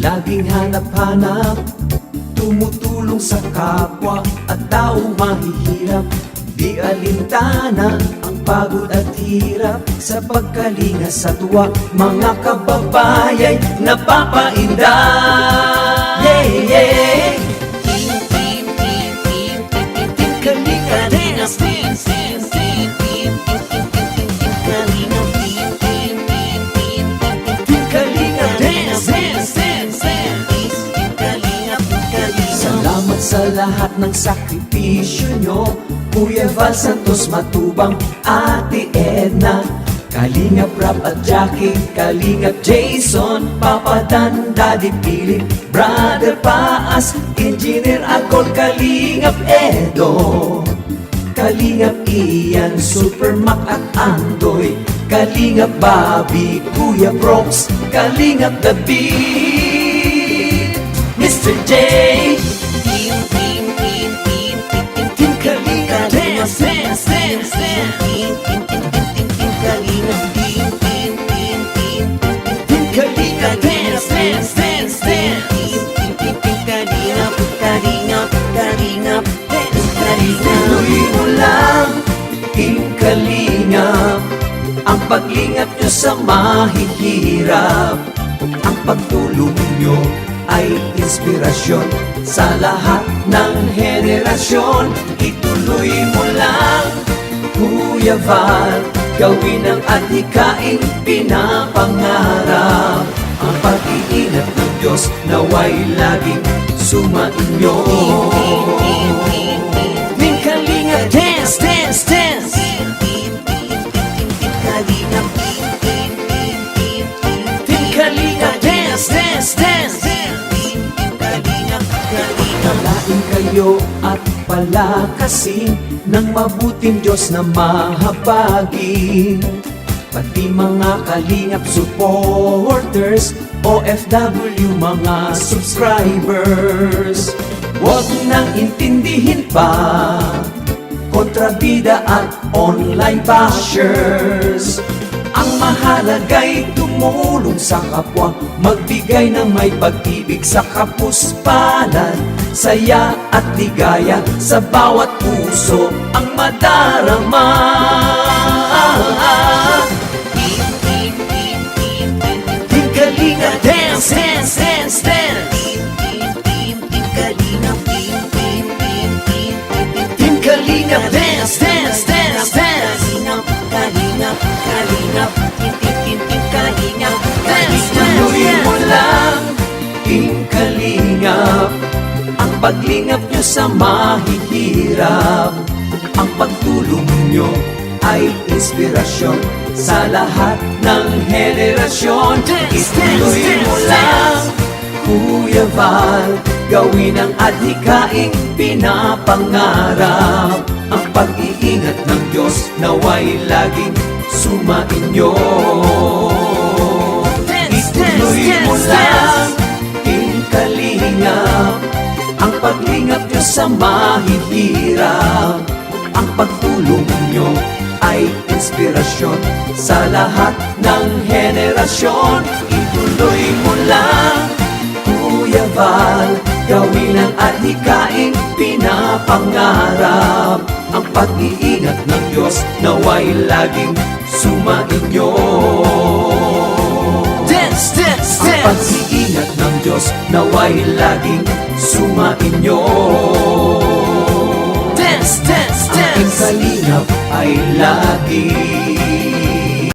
laging hanap-hanap, tumutulong sa kapwa at taong mahihirap. Di alintana ang pagod at hirap, sa pagkalinga sa tuwa, mga kababayay napapainda. Yeah, yeah. Kalinga Dance, dance, dance, Kalinga Dance, dance, dance, salamat sa lahat ng sakripisyo nyo, Kuya Val Santos Matubang, Ate Edna, Kalingap Rap at Jackie, Kalingap Jason, Papa Dan, Daddy Philip, Brother Paas, Engineer Akol, Kalingap Edo, Kalingap Ian, Super Mac at Andoy, Kalingap Bobby, Kuya Brox, Kalingap David, Mr. J, Team Kalinga Dance, dance, dance, dance, Team Kalinga Dance, dance, dance, dance, Ituloy mo lang, Team Kalingap, ang paglingap nyo sa mahihirap. Ang pagtulong nyo ay inspirasyon sa lahat ng henerasyon. Ituloy mo lang, Kuya Val, gawin ang adhikaing pinapangarap. Ang pag-iingat ng Diyos naway laging sumainyo. Team Kalinga Dance, dance, dance, Team Kalinga Dance, dance, dance, Palain kayo at palakasin ng mabuting Diyos na mahabagin. Pati mga Kalingap supporters, OFW mga subscribers, huwag nang intindihin pa kontrabida at online bashers. Ang mahalaga'y tumulong sa kapwa, magbigay ng may pag-ibig sa kapuspalan, saya at ligaya sa bawat puso ang madarama. Team Kalinga Dance, dance, dance, dance, Team Kalinga Dance, dance, dance, dance, Ituloy mo lang, Team Kalingap, ang paglingap nyo sa mahihirap. Ang pagtulong nyo ay inspirasyon sa lahat ng henerasyon. Ituloy mo lang, Kuya Val, gawin ang adhikaing pinapangarap. Ang pag-iingat ng Diyos naway laging sumainyo. Ituloy mo lang, Team Kalingap, ang paglingap nyo sa mahihirap. Ang pagtulong nyo ay inspirasyon sa lahat ng henerasyon. Ituloy mo lang, Kuya Val, gawin ang adhikaing pinapangarap. Ang pag-iingat ng Diyos naway laging sumainyo. Dance, dance, dance. Ang pag-iingat ng Diyos naway laging sumainyo. Dance, dance, dance. Ang Kalingap ay lagi